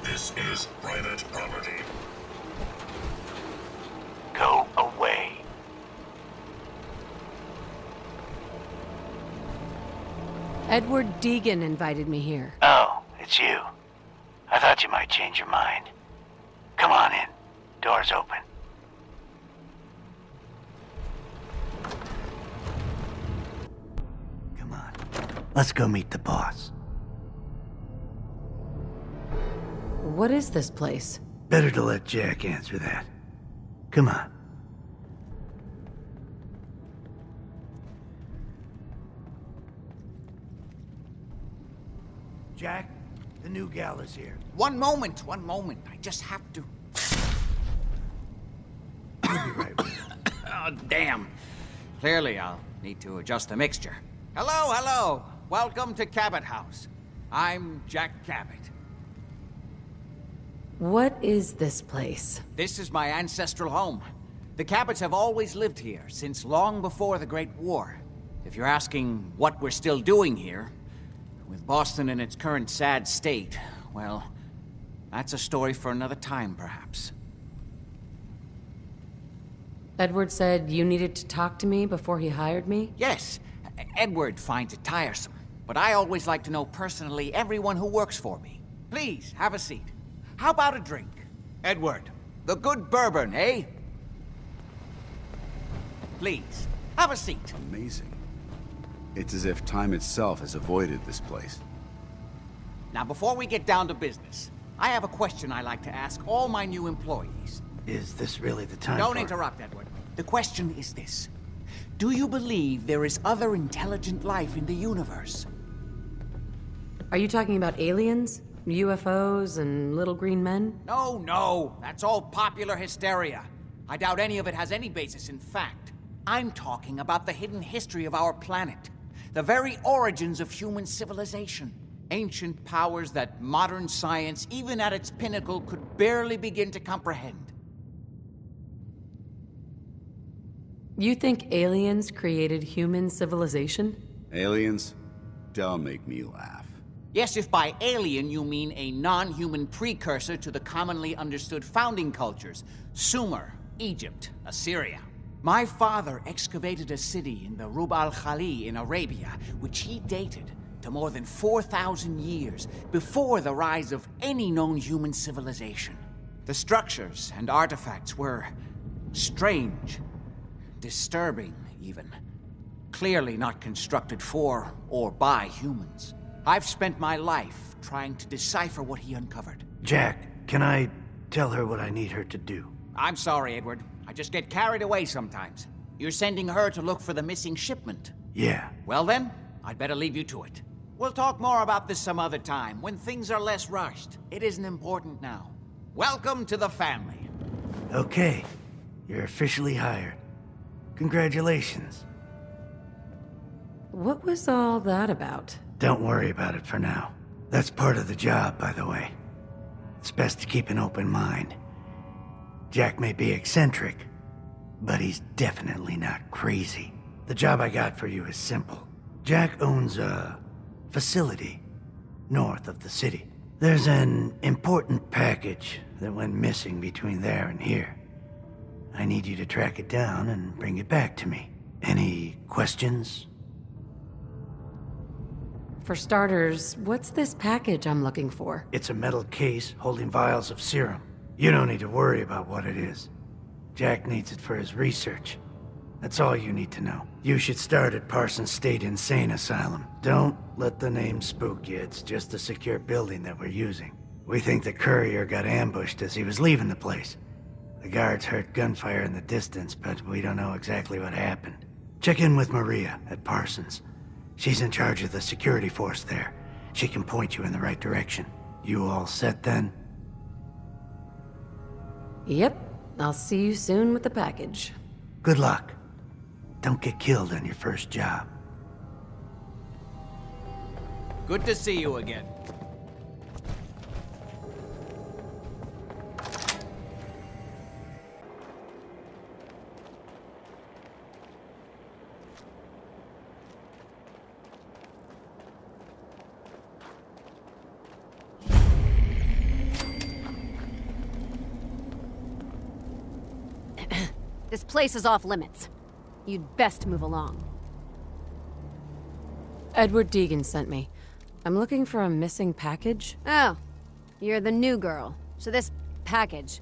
This is private property. Go away. Edward Deegan invited me here. Oh, it's you. I thought you might change your mind. Come on in. Door's open. Come on. Let's go meet the boss. What is this place? Better to let Jack answer that. Come on. Jack, the new gal is here. One moment. I just have to... You'll be right with you. Oh, damn. Clearly, I'll need to adjust the mixture. Hello. Welcome to Cabot House. I'm Jack Cabot. What is this place? This is my ancestral home. The Cabots have always lived here, since long before the Great War. If you're asking what we're still doing here, with Boston in its current sad state, well, that's a story for another time, perhaps. Edward said you needed to talk to me before he hired me? Yes, Edward finds it tiresome, but I always like to know personally everyone who works for me. Please, have a seat. How about a drink? Edward, the good bourbon, eh? Please, have a seat. Amazing. It's as if time itself has avoided this place. Now, before we get down to business, I have a question I like to ask all my new employees. Is this really the time Don't interrupt, Edward. The question is this. Do you believe there is other intelligent life in the universe? Are you talking about aliens? UFOs and little green men? No. That's all popular hysteria. I doubt any of it has any basis in fact. I'm talking about the hidden history of our planet. The very origins of human civilization. Ancient powers that modern science, even at its pinnacle, could barely begin to comprehend. You think aliens created human civilization? Aliens? Don't make me laugh. Yes, if by alien you mean a non-human precursor to the commonly understood founding cultures. Sumer, Egypt, Assyria. My father excavated a city in the Rub al-Khali in Arabia, which he dated to more than 4,000 years before the rise of any known human civilization. The structures and artifacts were strange, disturbing even. Clearly not constructed for or by humans. I've spent my life trying to decipher what he uncovered. Jack, can I tell her what I need her to do? I'm sorry, Edward. I just get carried away sometimes. You're sending her to look for the missing shipment. Yeah. Well then, I'd better leave you to it. We'll talk more about this some other time, when things are less rushed. It isn't important now. Welcome to the family. Okay. You're officially hired. Congratulations. What was all that about? Don't worry about it for now. That's part of the job, by the way. It's best to keep an open mind. Jack may be eccentric, but he's definitely not crazy. The job I got for you is simple. Jack owns a facility north of the city. There's an important package that went missing between there and here. I need you to track it down and bring it back to me. Any questions? For starters, what's this package I'm looking for? It's a metal case holding vials of serum. You don't need to worry about what it is. Jack needs it for his research. That's all you need to know. You should start at Parsons State Insane Asylum. Don't let the name spook you. It's just a secure building that we're using. We think the courier got ambushed as he was leaving the place. The guards heard gunfire in the distance, but we don't know exactly what happened. Check in with Maria at Parsons. She's in charge of the security force there. She can point you in the right direction. You all set then? Yep. I'll see you soon with the package. Good luck. Don't get killed on your first job. Good to see you again. This place is off limits. You'd best move along. Edward Deegan sent me. I'm looking for a missing package. Oh, you're the new girl. So this package...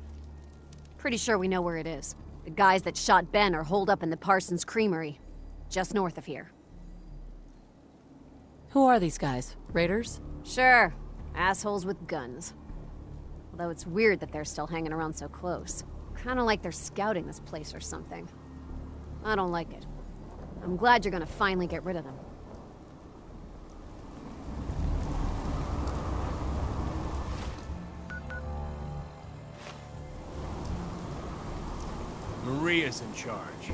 Pretty sure we know where it is. The guys that shot Ben are holed up in the Parsons Creamery, just north of here. Who are these guys? Raiders? Sure. Assholes with guns. Although it's weird that they're still hanging around so close. Kinda like they're scouting this place or something. I don't like it. I'm glad you're gonna finally get rid of them. Maria's in charge.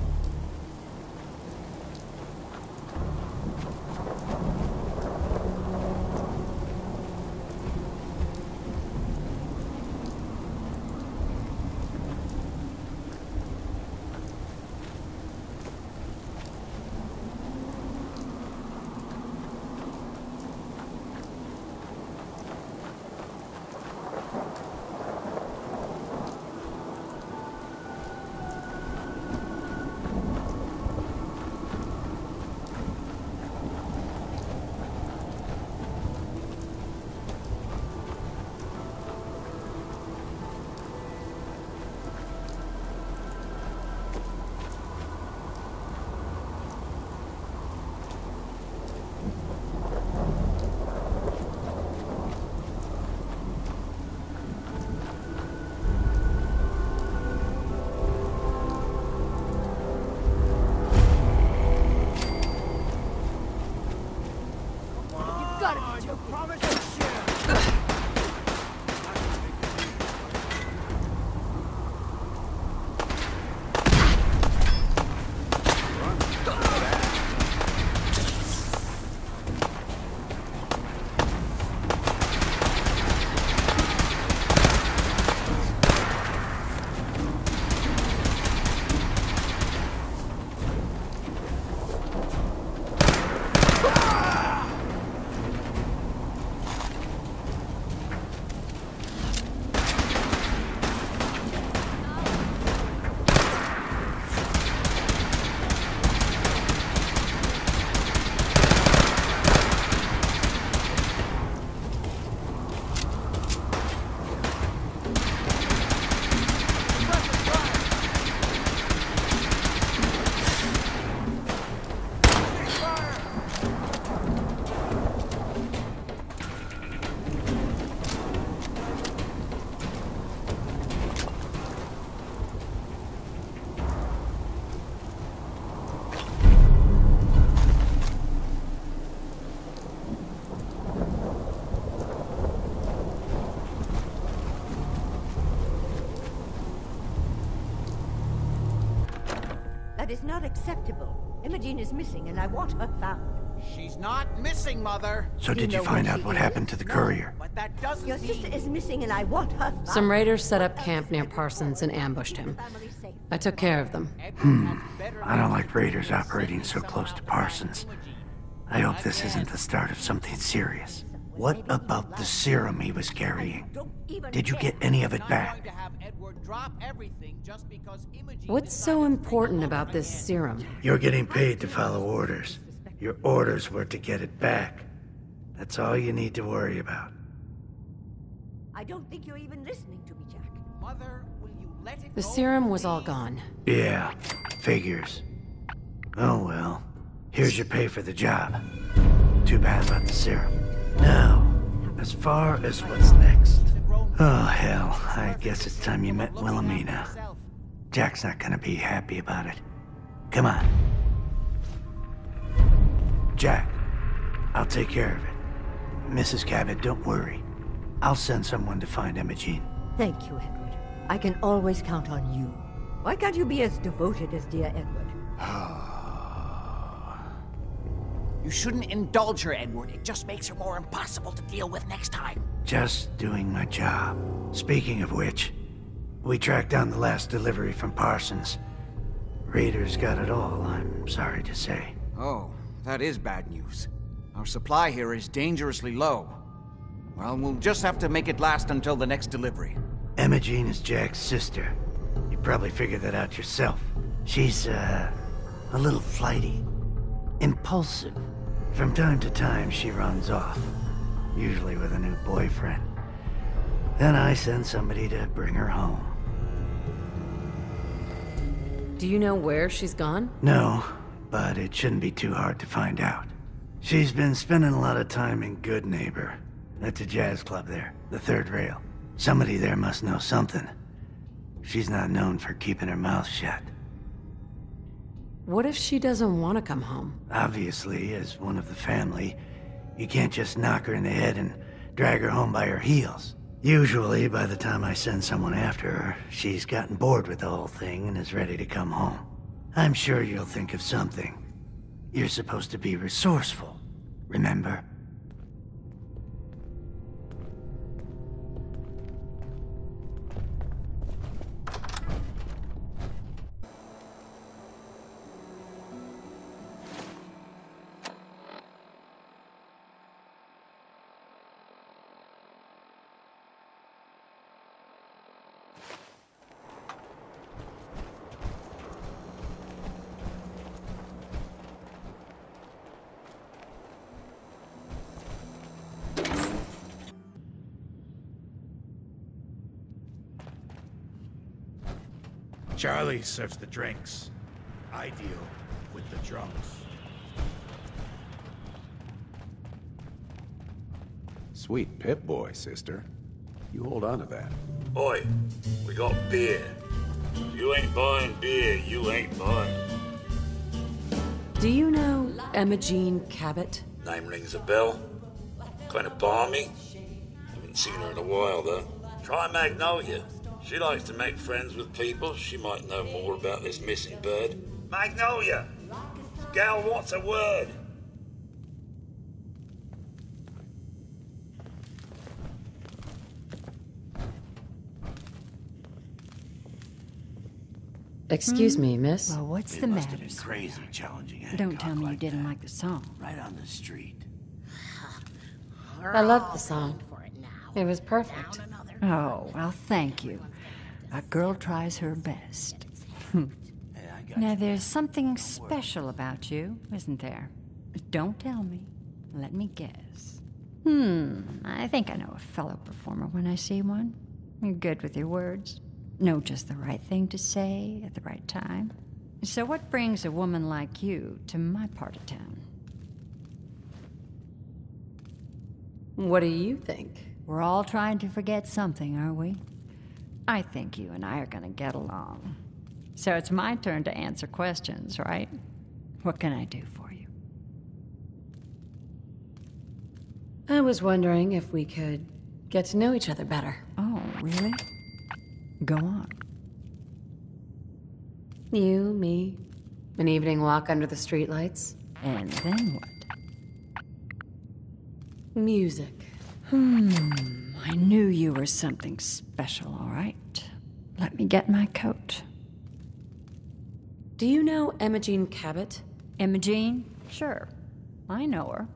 That is not acceptable. Imogen is missing, and I want her found. She's not missing, Mother. So did you find out what happened to the courier? But that doesn't Your mean... sister is missing, and I want her found. Some raiders set up camp near Parsons and ambushed him. I took care of them. I don't like raiders operating so close to Parsons. I hope this isn't the start of something serious. What about the serum he was carrying? Did you get any of it back? What's so important about this serum? You're getting paid to follow orders. Your orders were to get it back. That's all you need to worry about. I don't think you're even listening to me, Jack. Mother, will you let it The go, serum was all please? gone. Yeah, figures. Oh well. Here's your pay for the job. Too bad about the serum. Now, as far as what's next. Oh hell, I guess it's time you met Wilhelmina. Jack's not gonna be happy about it. Come on. Jack, I'll take care of it. Mrs. Cabot, don't worry. I'll send someone to find Imogen. Thank you, Edward. I can always count on you. Why can't you be as devoted as dear Edward? You shouldn't indulge her, Edward. It just makes her more impossible to deal with next time. Just doing my job. Speaking of which, we tracked down the last delivery from Parsons. Raiders got it all, I'm sorry to say. Oh, that is bad news. Our supply here is dangerously low. Well, we'll just have to make it last until the next delivery. Imogen is Jack's sister. You probably figured that out yourself. She's, a little flighty. Impulsive. From time to time, she runs off. Usually with a new boyfriend. Then I send somebody to bring her home. Do you know where she's gone? No, but it shouldn't be too hard to find out. She's been spending a lot of time in Good Neighbor. That's a jazz club there, the third rail. Somebody there must know something. She's not known for keeping her mouth shut. What if she doesn't want to come home? Obviously, as one of the family, you can't just knock her in the head and drag her home by her heels. Usually, by the time I send someone after her, she's gotten bored with the whole thing and is ready to come home. I'm sure you'll think of something. You're supposed to be resourceful, remember? Charlie serves the drinks. I deal with the drunks. Sweet Pip-Boy, sister. You hold on to that. Oi, we got beer. If you ain't buying beer, you ain't buying. Do you know Emma Jean Cabot? Name rings a bell. Kind of balmy. Haven't seen her in a while, though. Try Magnolia. She likes to make friends with people. She might know more about this missing bird. Magnolia! Gal wants a word. Excuse me, miss? Well, what's the Must matter? have been crazy challenging Hancock. Don't tell me you like didn't that. like the song. Right on the street. I loved the song. It was perfect. Oh, well, thank you. A girl tries her best. Hey, I got Now, you. there's something special about you, isn't there? Don't tell me. Let me guess. I think I know a fellow performer when I see one. You're good with your words. Know just the right thing to say at the right time. So what brings a woman like you to my part of town? What do you think? We're all trying to forget something, are we? I think you and I are gonna get along. So it's my turn to answer questions, right? What can I do for you? I was wondering if we could get to know each other better. Oh, really? Go on. You, me, an evening walk under the streetlights. And then what? Music. I knew you were something special, all right. Let me get my coat. Do you know Emma Jean Cabot? Emma Jean? Sure. I know her.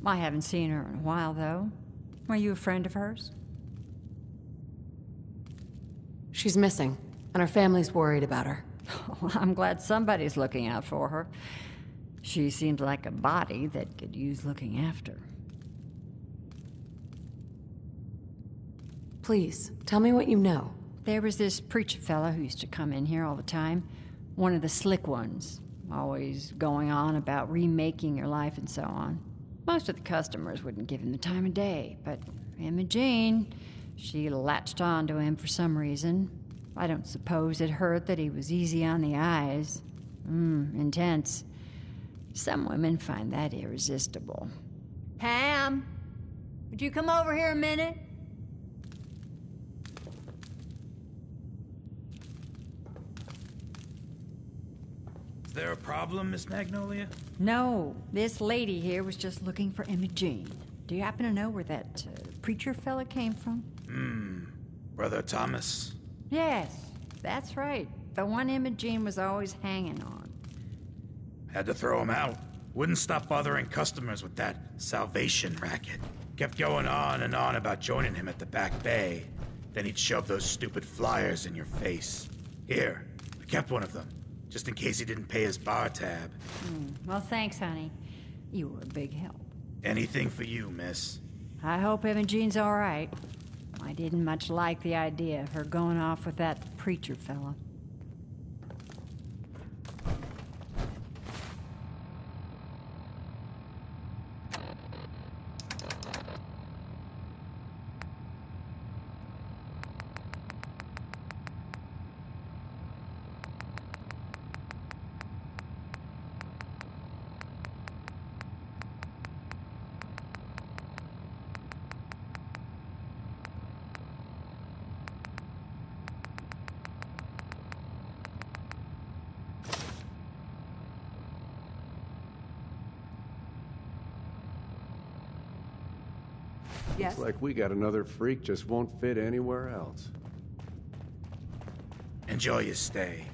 I haven't seen her in a while, though. Are you a friend of hers? She's missing, and her family's worried about her. Well, I'm glad somebody's looking out for her. She seems like a body that could use looking after. Please, tell me what you know. There was this preacher fella who used to come in here all the time. One of the slick ones. Always going on about remaking your life and so on. Most of the customers wouldn't give him the time of day, but Emma Jean, she latched on to him for some reason. I don't suppose it hurt that he was easy on the eyes. Intense. Some women find that irresistible. Pam, would you come over here a minute? Is there a problem, Miss Magnolia? No, this lady here was just looking for Emma Jean. Do you happen to know where that preacher fella came from? Brother Thomas? Yes, that's right. The one Emma Jean was always hanging on. Had to throw him out. Wouldn't stop bothering customers with that salvation racket. Kept going on and on about joining him at the back bay. Then he'd shove those stupid flyers in your face. Here, I kept one of them. just in case he didn't pay his bar tab. Well, thanks, honey. You were a big help. Anything for you, miss. I hope Imogene's all right. I didn't much like the idea of her going off with that preacher fella. Yes. Looks like we got another freak just won't fit anywhere else. Enjoy your stay.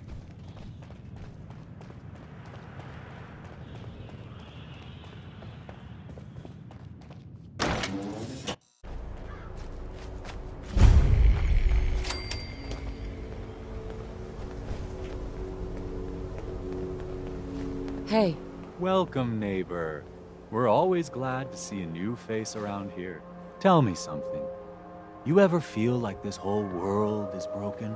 Hey. Welcome, neighbor. We're always glad to see a new face around here. Tell me something. You ever feel like this whole world is broken?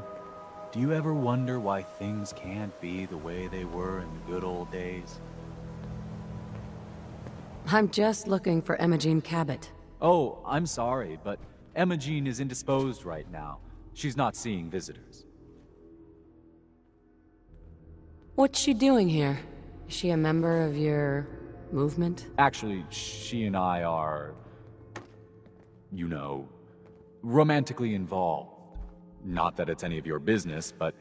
Do you ever wonder why things can't be the way they were in the good old days? I'm just looking for Imogen Cabot. Oh, I'm sorry, but Imogen is indisposed right now. She's not seeing visitors. What's she doing here? Is she a member of your movement? Actually, she and I are, you know, romantically involved. Not that it's any of your business, but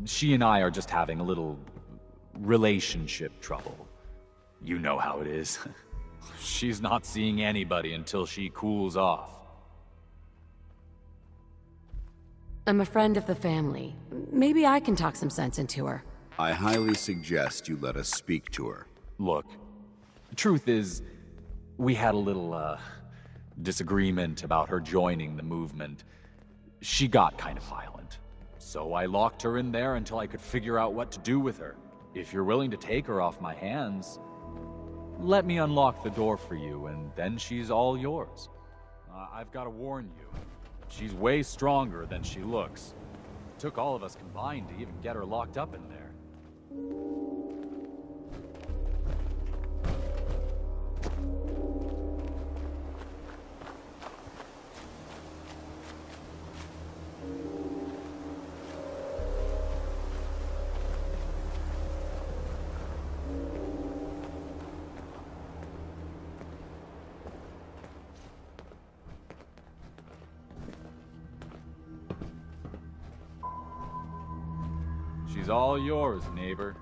she and I are just having a little relationship trouble. You know how it is. She's not seeing anybody until she cools off. I'm a friend of the family. Maybe I can talk some sense into her. I highly suggest you let us speak to her. Look, the truth is, we had a little, disagreement about her joining the movement. She got kind of violent. So I locked her in there until I could figure out what to do with her. If you're willing to take her off my hands, let me unlock the door for you, and then she's all yours. I've got to warn you, she's way stronger than she looks. It took all of us combined to even get her locked up in there. She's all yours, neighbor.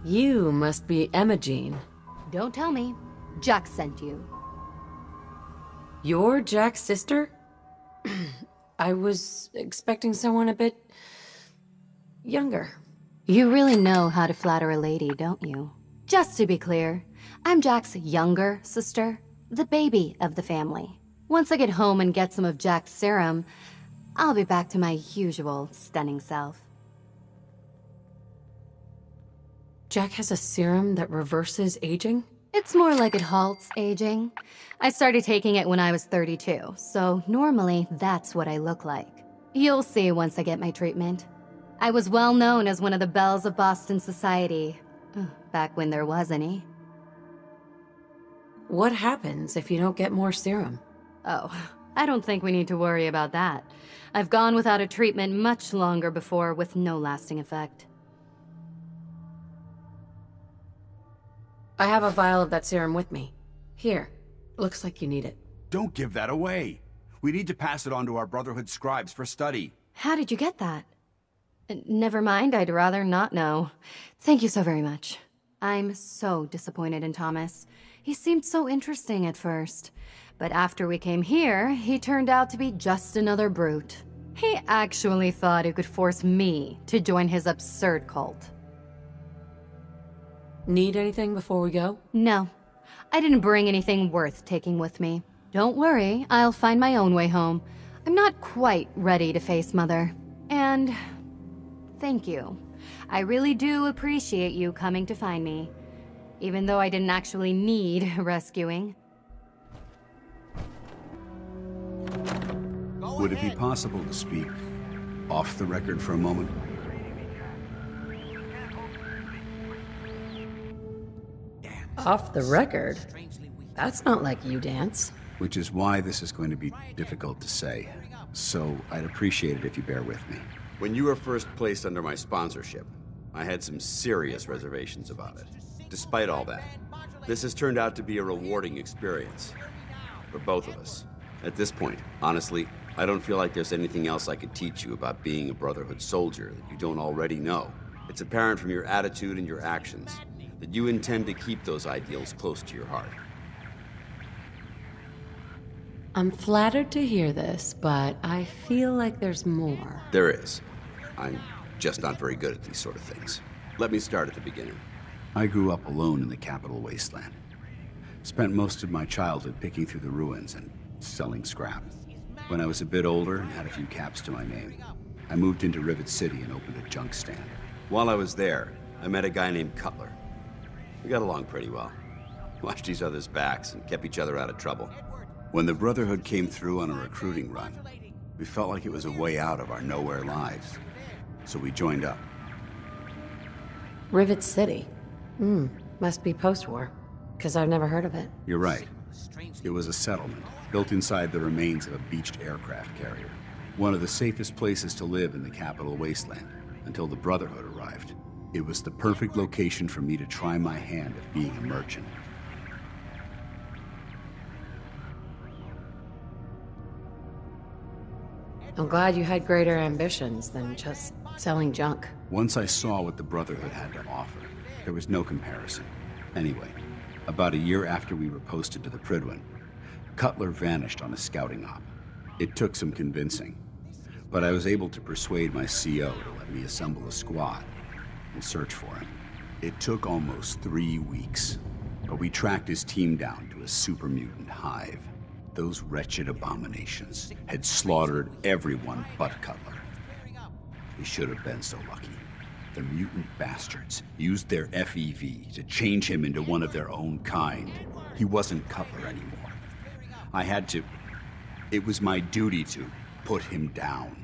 You must be Imogen. Don't tell me. Jack sent you. You're Jack's sister? I was expecting someone a bit younger. You really know how to flatter a lady, don't you? Just to be clear, I'm Jack's younger sister, the baby of the family. Once I get home and get some of Jack's serum, I'll be back to my usual stunning self. Jack has a serum that reverses aging? It's more like it halts aging. I started taking it when I was 32, so normally that's what I look like. You'll see once I get my treatment. I was well known as one of the belles of Boston society, back when there was any. What happens if you don't get more serum? Oh, I don't think we need to worry about that. I've gone without a treatment much longer before with no lasting effect. I have a vial of that serum with me. Here. Looks like you need it. Don't give that away. We need to pass it on to our Brotherhood scribes for study. How did you get that? Never mind, I'd rather not know. Thank you so very much. I'm so disappointed in Thomas. He seemed so interesting at first. But after we came here, he turned out to be just another brute. He actually thought he could force me to join his absurd cult. Need anything before we go? No. I didn't bring anything worth taking with me. Don't worry, I'll find my own way home. I'm not quite ready to face Mother. And thank you. I really do appreciate you coming to find me, even though I didn't actually need rescuing. Would it be possible to speak off the record for a moment? Off the record? That's not like you, Dance. Which is why this is going to be difficult to say. So I'd appreciate it if you bear with me. When you were first placed under my sponsorship, I had some serious reservations about it. Despite all that, this has turned out to be a rewarding experience for both of us. At this point, honestly, I don't feel like there's anything else I could teach you about being a Brotherhood soldier that you don't already know. It's apparent from your attitude and your actions that you intend to keep those ideals close to your heart. I'm flattered to hear this, but I feel like there's more. There is. I'm just not very good at these sort of things. Let me start at the beginning. I grew up alone in the capital wasteland. Spent most of my childhood picking through the ruins and selling scrap. When I was a bit older and had a few caps to my name, I moved into Rivet City and opened a junk stand. While I was there, I met a guy named Cutler. We got along pretty well. Watched each other's backs and kept each other out of trouble. When the Brotherhood came through on a recruiting run, we felt like it was a way out of our nowhere lives. So we joined up. Rivet City? Must be post-war, because I've never heard of it. You're right. It was a settlement, built inside the remains of a beached aircraft carrier. One of the safest places to live in the capital wasteland, until the Brotherhood arrived. It was the perfect location for me to try my hand at being a merchant. I'm glad you had greater ambitions than just selling junk. Once I saw what the Brotherhood had to offer, there was no comparison. Anyway, about a year after we were posted to the Prydwen, Cutler vanished on a scouting op. It took some convincing, but I was able to persuade my CO to let me assemble a squad and search for him. It took almost 3 weeks, but we tracked his team down to a super mutant hive. Those wretched abominations had slaughtered everyone but Cutler. He should have been so lucky. The mutant bastards used their FEV to change him into one of their own kind. He wasn't Cutler anymore. I had to... It was my duty to put him down.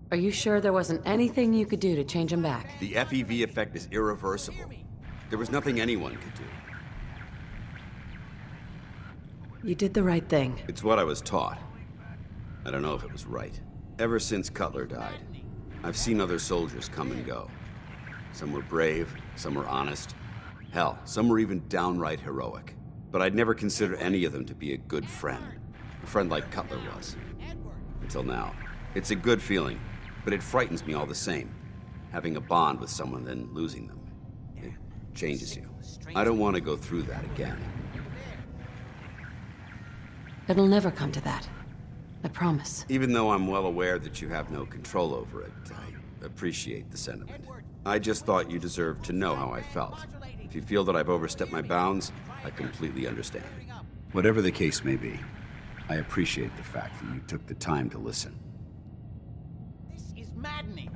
Are you sure there wasn't anything you could do to change him back? The FEV effect is irreversible. There was nothing anyone could do. You did the right thing. It's what I was taught. I don't know if it was right. Ever since Cutler died, I've seen other soldiers come and go. Some were brave, some were honest. Hell, some were even downright heroic. But I'd never consider any of them to be a good friend. A friend like Cutler was. Until now. It's a good feeling, but it frightens me all the same. Having a bond with someone, then losing them. It changes you. I don't want to go through that again. It'll never come to that. I promise. Even though I'm well aware that you have no control over it, I appreciate the sentiment. I just thought you deserved to know how I felt. If you feel that I've overstepped my bounds, I completely understand. Whatever the case may be, I appreciate the fact that you took the time to listen. This is maddening.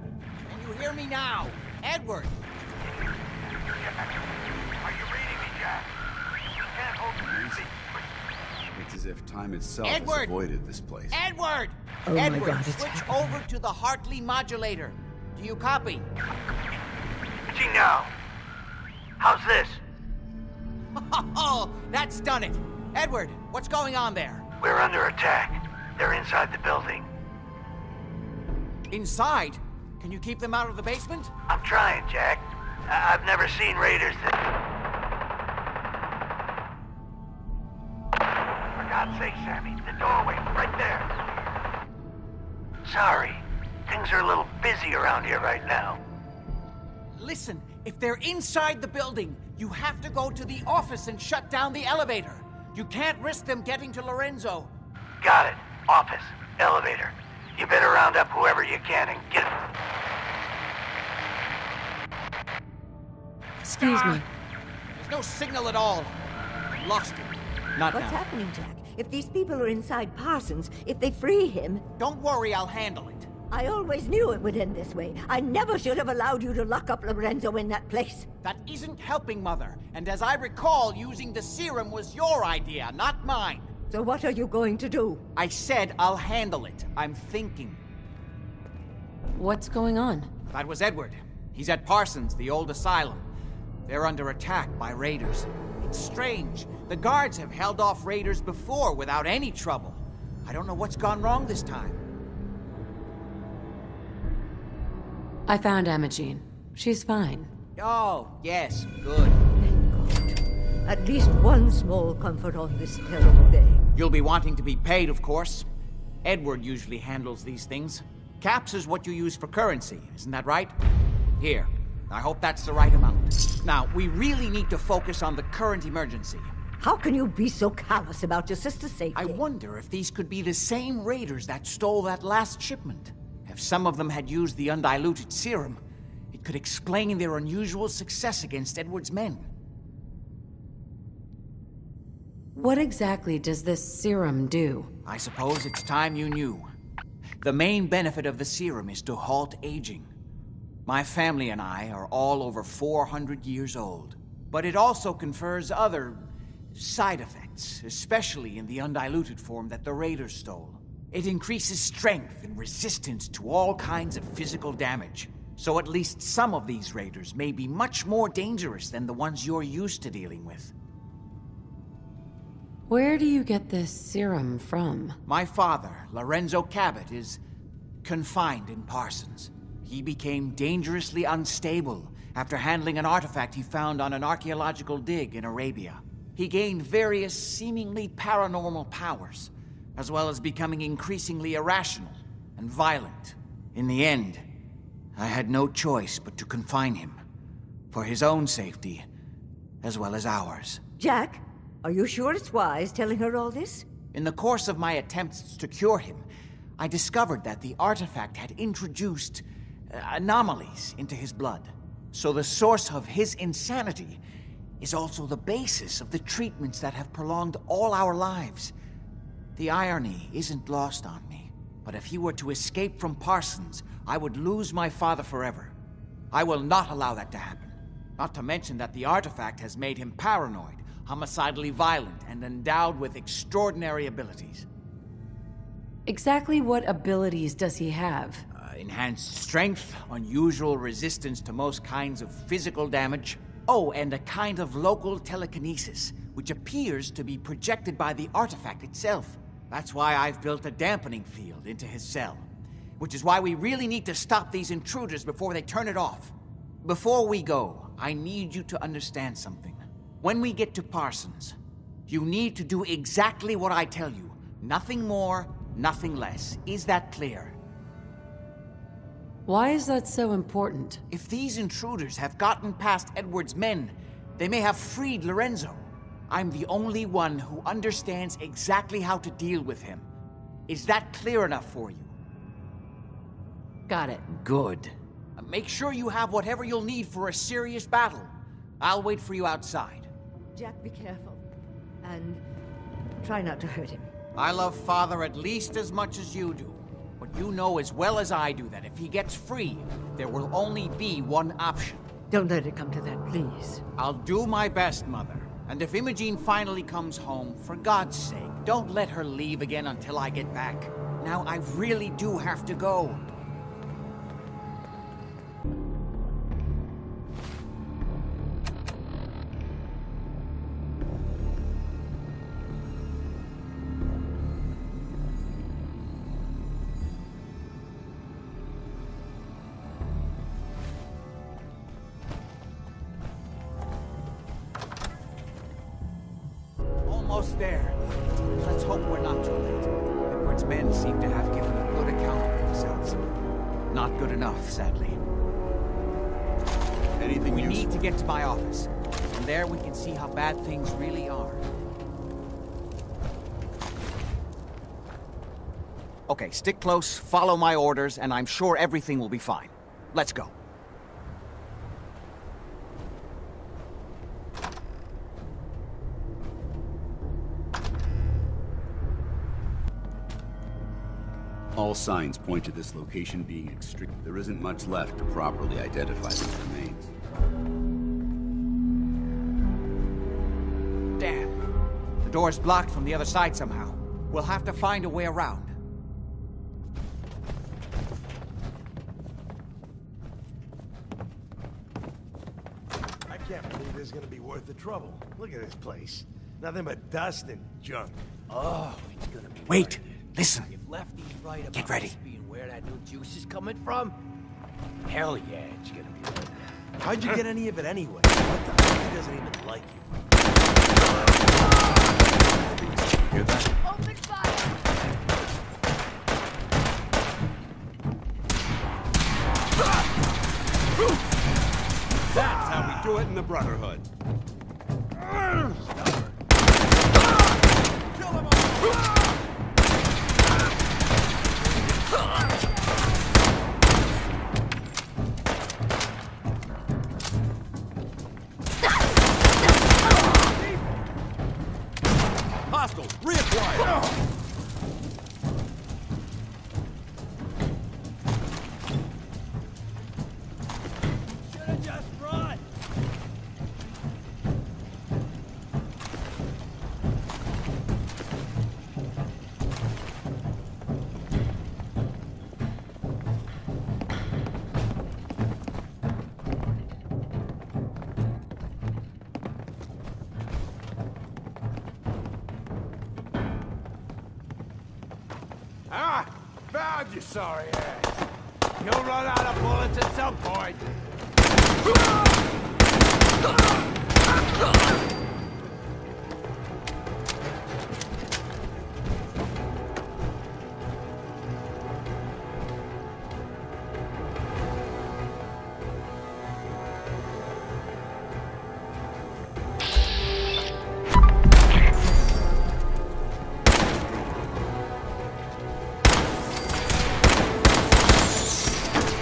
Can you hear me now? Edward! Are you reading me, Jack? You can't hold me easy. It's as if time itself Edward! has avoided this place. Edward! Oh Edward, my God, it's switch happening. over to the Hartley modulator. Do you copy? Gee, now. How's this? Oh, that's done it. Edward, what's going on there? We're under attack. They're inside the building. Inside? Can you keep them out of the basement? I'm trying, Jack. I've never seen raiders that... For God's sake, Sammy, the doorway, right there. Sorry. Things are a little busy around here right now. Listen, if they're inside the building, you have to go to the office and shut down the elevator. You can't risk them getting to Lorenzo. Got it. Office. Elevator. You better round up whoever you can and get... Excuse me. There's no signal at all. lost it. Not What's now. happening, Jack? If these people are inside Parsons, if they free him... Don't worry, I'll handle it. I always knew it would end this way. I never should have allowed you to lock up Lorenzo in that place. That isn't helping, Mother. And as I recall, using the serum was your idea, not mine. So what are you going to do? I said I'll handle it. I'm thinking. What's going on? That was Edward. He's at Parsons, the old asylum. They're under attack by raiders. It's strange. The guards have held off raiders before without any trouble. I don't know what's gone wrong this time. I found Imogene. She's fine. Oh, yes, good. Thank God. At least one small comfort on this terrible day. You'll be wanting to be paid, of course. Edward usually handles these things. Caps is what you use for currency, isn't that right? Here. I hope that's the right amount. Now, we really need to focus on the current emergency. How can you be so callous about your sister's safety? I wonder if these could be the same raiders that stole that last shipment. If some of them had used the undiluted serum, it could explain their unusual success against Edward's men. What exactly does this serum do? I suppose it's time you knew. The main benefit of the serum is to halt aging. My family and I are all over 400 years old. But it also confers other side effects, especially in the undiluted form that the raiders stole. It increases strength and resistance to all kinds of physical damage. So at least some of these raiders may be much more dangerous than the ones you're used to dealing with. Where do you get this serum from? My father, Lorenzo Cabot, is confined in Parsons. He became dangerously unstable after handling an artifact he found on an archaeological dig in Arabia. He gained various seemingly paranormal powers, as well as becoming increasingly irrational and violent. In the end, I had no choice but to confine him, for his own safety, as well as ours. Jack, are you sure it's wise telling her all this? In the course of my attempts to cure him, I discovered that the artifact had introduced anomalies into his blood. So the source of his insanity is also the basis of the treatments that have prolonged all our lives. The irony isn't lost on me, but if he were to escape from Parsons, I would lose my father forever. I will not allow that to happen. Not to mention that the artifact has made him paranoid, homicidally violent, and endowed with extraordinary abilities. Exactly what abilities does he have? Enhanced strength, unusual resistance to most kinds of physical damage. Oh, and a kind of local telekinesis, which appears to be projected by the artifact itself. That's why I've built a dampening field into his cell. Which is why we really need to stop these intruders before they turn it off. Before we go, I need you to understand something. When we get to Parsons, you need to do exactly what I tell you. Nothing more, nothing less. Is that clear? Why is that so important? If these intruders have gotten past Edward's men, they may have freed Lorenzo. I'm the only one who understands exactly how to deal with him. Is that clear enough for you? Got it. Good. Make sure you have whatever you'll need for a serious battle. I'll wait for you outside. Jack, be careful. And try not to hurt him. I love Father at least as much as you do. But you know as well as I do that if he gets free, there will only be one option. Don't let it come to that, please. I'll do my best, Mother. And if Imogene finally comes home, for God's sake, don't let her leave again until I get back. Now, I really do have to go. Almost there. Let's hope we're not too late. Edward's men seem to have given a good account of themselves. Not good enough, sadly. Anything we need to get to my office. From there we can see how bad things really are. Okay, stick close, follow my orders, and I'm sure everything will be fine. Let's go. All signs point to this location being extreme. There isn't much left to properly identify these remains. Damn. The door's blocked from the other side somehow. We'll have to find a way around. I can't believe this is gonna be worth the trouble. Look at this place. Nothing but dust and junk. Oh, it's gonna be. Wait! Listen! If Lefty's right about Get ready. this being where that new juice is coming from, hell yeah, it's gonna be worth it. How'd you get any of it anyway? What the heck? He doesn't even like you. Hear that? Open fire! That's how we do it in the Brotherhood. Kill them all! Hostiles, reacquired! Should've just run! Ah! Found you, sorry ass! You'll run out of bullets at some point!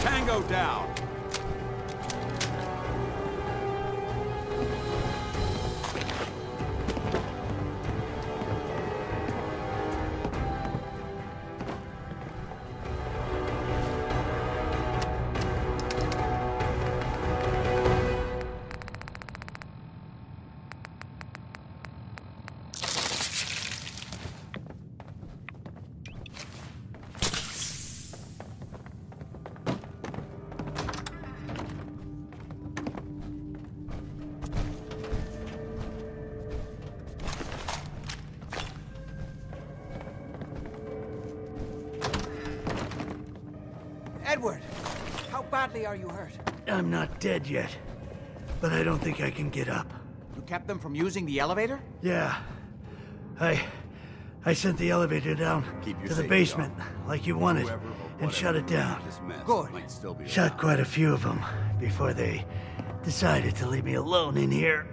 Tango down! Edward! How badly are you hurt? I'm not dead yet, but I don't think I can get up. You kept them from using the elevator? Yeah. I sent the elevator down to the basement, like you wanted, and shut it down. Good. Shot quite a few of them before they decided to leave me alone in here.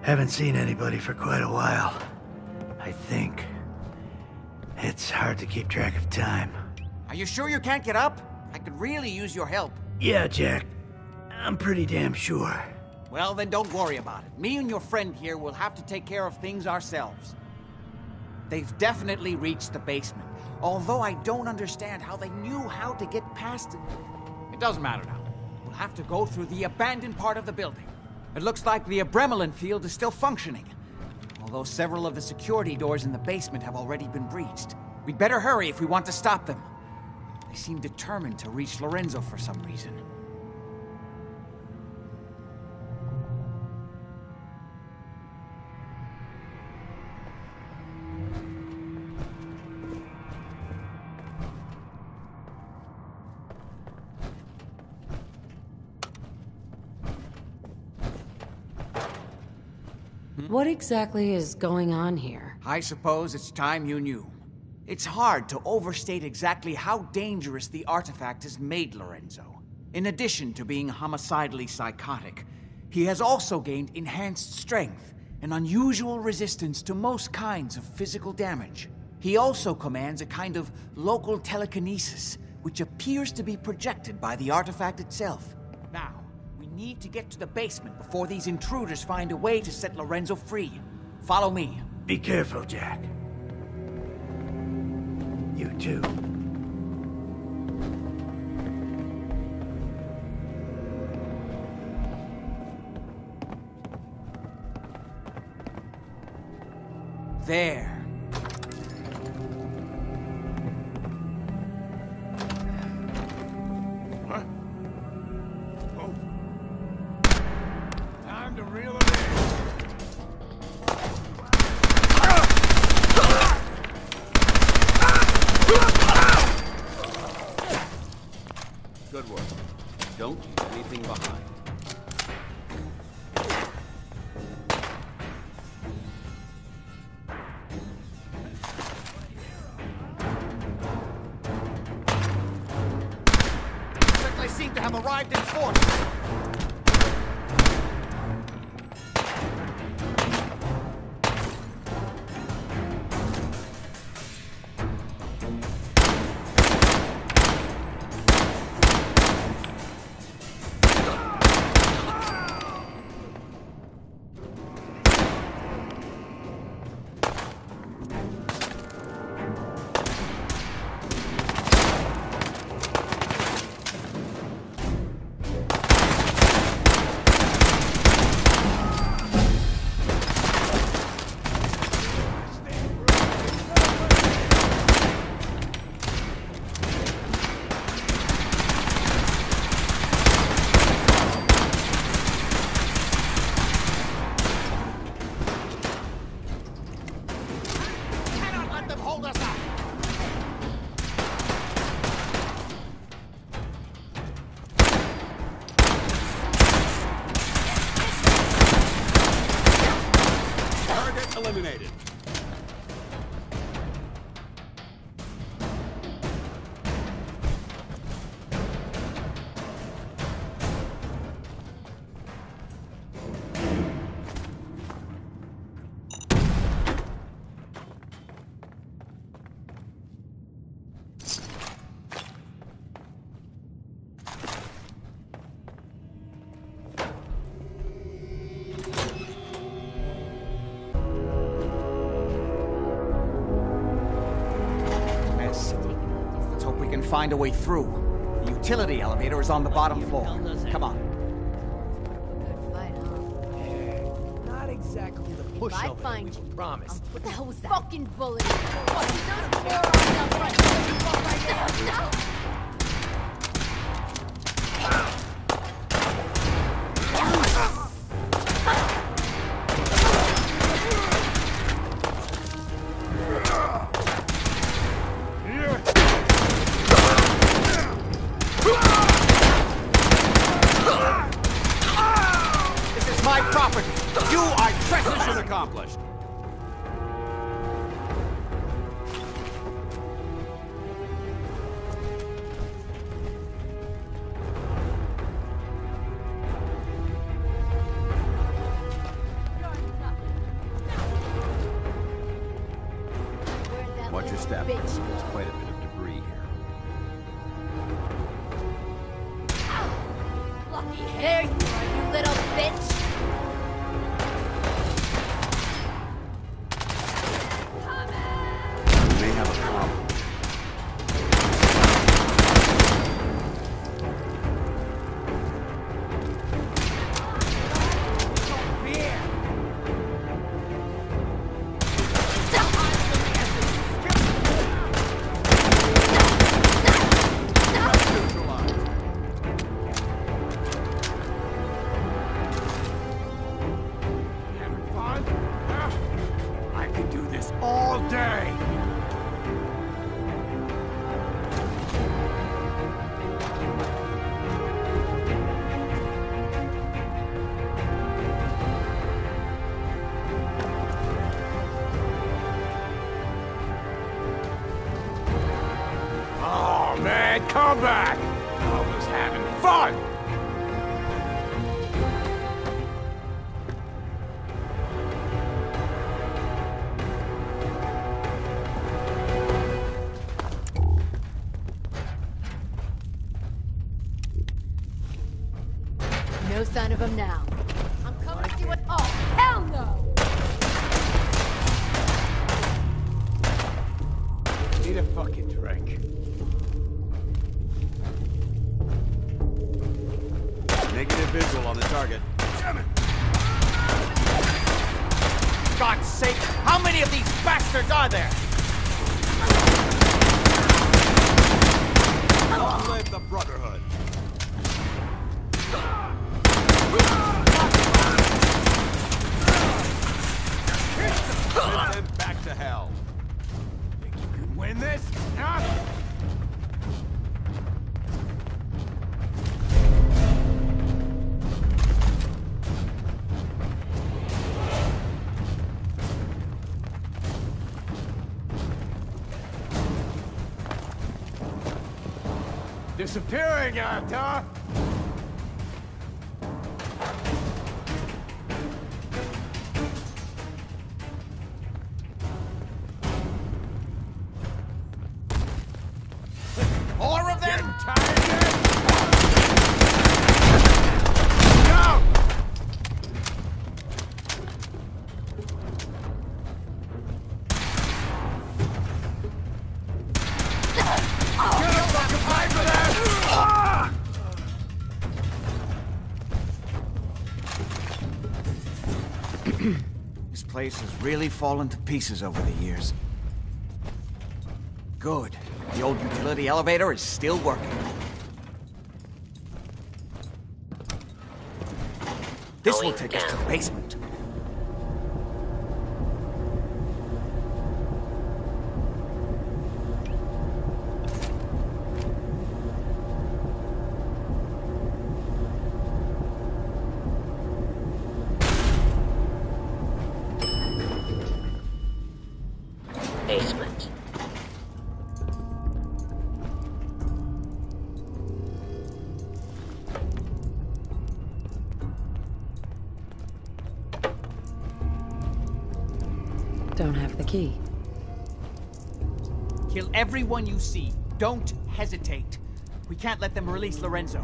Haven't seen anybody for quite a while, I think. It's hard to keep track of time. Are you sure you can't get up? I could really use your help. Yeah, Jack. I'm pretty damn sure. Well, then don't worry about it. Me and your friend here will have to take care of things ourselves. They've definitely reached the basement, although I don't understand how they knew how to get past it. It doesn't matter now. We'll have to go through the abandoned part of the building. It looks like the Abremelin field is still functioning, although several of the security doors in the basement have already been breached. We'd better hurry if we want to stop them. They seem determined to reach Lorenzo for some reason. What exactly is going on here? I suppose it's time you knew. It's hard to overstate exactly how dangerous the artifact has made Lorenzo. In addition to being homicidally psychotic, he has also gained enhanced strength and unusual resistance to most kinds of physical damage. He also commands a kind of local telekinesis, which appears to be projected by the artifact itself. Now, we need to get to the basement before these intruders find a way to set Lorenzo free. Follow me. Be careful, Jack. You too. There. What? Oh. Time to reel it in. Good work. Don't leave anything behind. They seem to have arrived in force. Eliminated. Find a way through. The utility elevator is on the bottom floor. Come on. Good fight, huh? Not exactly the pushover that we were promised. What the hell was that? Fucking bullet. What? Those morons out front. Right now. My property! You are treacherous! Mission accomplished. Watch your step. There's quite a bit of debris here. There you are, you little bitch! We may have a problem. I could do this all day! Oh man, come back! I was having fun! No sign of him now. I'm coming to see what. Oh, hell no! Need a fucking drink. Negative visual on the target. Damn it! God's sake! How many of these bastards are there? Long live the Brotherhood! Send them back to hell. Think you can win this? Huh? Disappearing act, huh? More of them? Go! This place has really fallen to pieces over the years. Good. The old utility elevator is still working. This will take us to the basement. Basement. Don't have the key. Kill everyone you see. Don't hesitate. We can't let them release Lorenzo.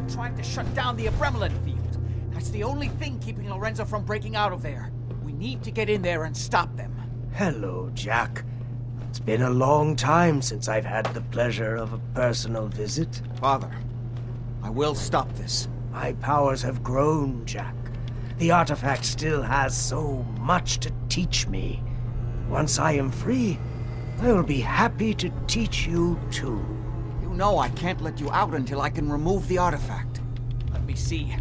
Trying to shut down the Abremlin field. That's the only thing keeping Lorenzo from breaking out of there. We need to get in there and stop them. Hello, Jack. It's been a long time since I've had the pleasure of a personal visit. Father, I will stop this. My powers have grown, Jack. The artifact still has so much to teach me. Once I am free, I will be happy to teach you too. You know I can't let you out until I can remove the artifact. Let me see.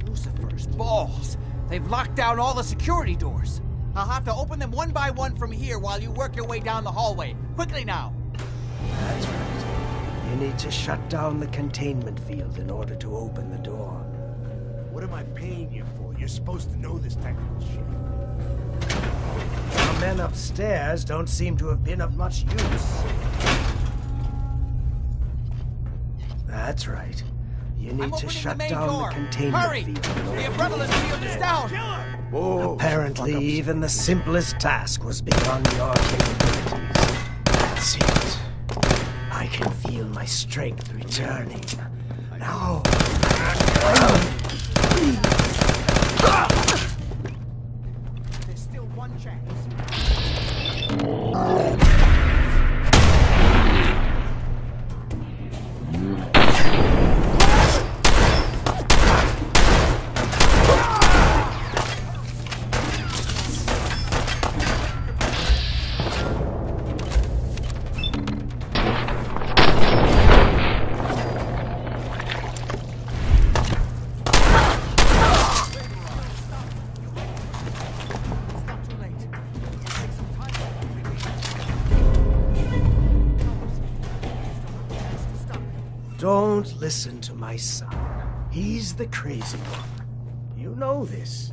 Lucifer's balls. They've locked down all the security doors. I'll have to open them one by one from here while you work your way down the hallway. Quickly now. That's right. You need to shut down the containment field in order to open the door. What am I paying you for? You're supposed to know this technical shit. Our men upstairs don't seem to have been of much use. That's right. You need to shut down the containment field. The Abremlin field is down! Whoa, apparently, even the simplest task was beyond your capabilities. That's it. I can feel my strength returning. Now, there's still one chance. Don't listen to my son. He's the crazy one. You know this.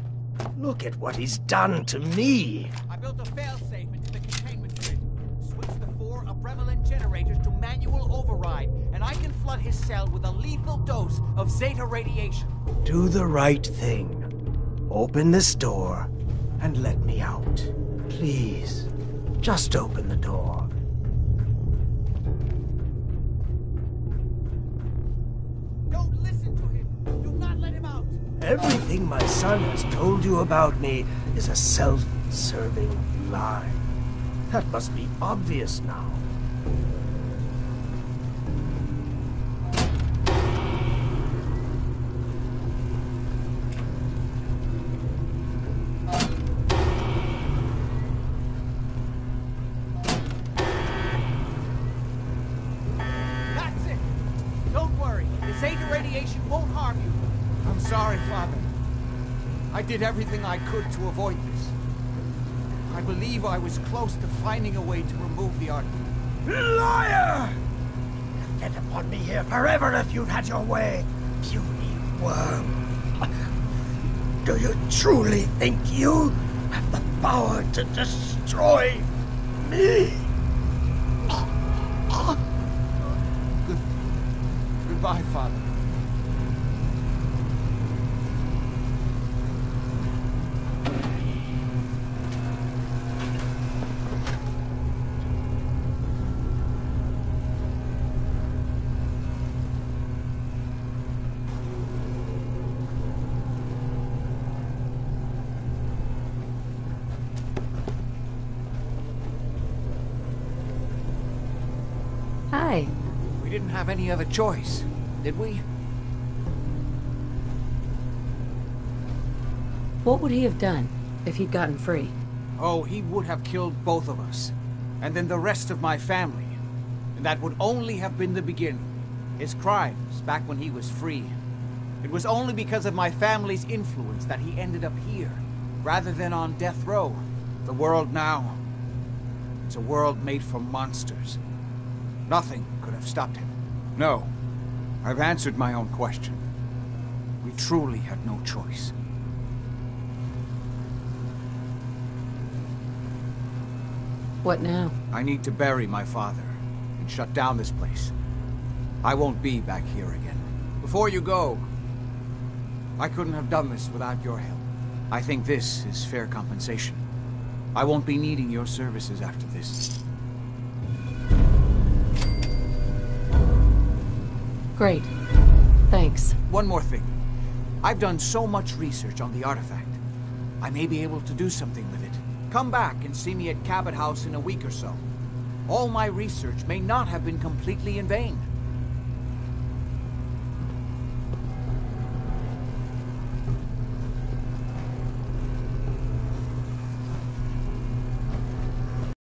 Look at what he's done to me. I built a failsafe into the containment grid. Switch the 4 Abremlin generators to manual override, and and I can flood his cell with a lethal dose of Zeta radiation. Do the right thing. Open this door and let me out. Please, just open the door. Don't listen to him. Do not let him out. Everything my son has told you about me is a self-serving lie. That must be obvious now. That's it. Don't worry. The Zeta radiation won't harm you. I'm sorry, Father. I did everything I could to avoid this. I believe I was close to finding a way to remove the artifact. Liar! You'd get upon me here forever if you'd had your way, puny worm. Do you truly think you have the power to destroy me? Goodbye, Father. Hi. We didn't have any other choice, did we? What would he have done if he'd gotten free? Oh, he would have killed both of us. And then the rest of my family. And that would only have been the beginning. His crimes back when he was free. It was only because of my family's influence that he ended up here, rather than on death row. The world now, it's a world made for monsters. Nothing could have stopped him. No, I've answered my own question. We truly had no choice. What now? I need to bury my father and shut down this place. I won't be back here again. Before you go, I couldn't have done this without your help. I think this is fair compensation. I won't be needing your services after this. Great. Thanks. One more thing. I've done so much research on the artifact. I may be able to do something with it. Come back and see me at Cabot House in a week or so. All my research may not have been completely in vain.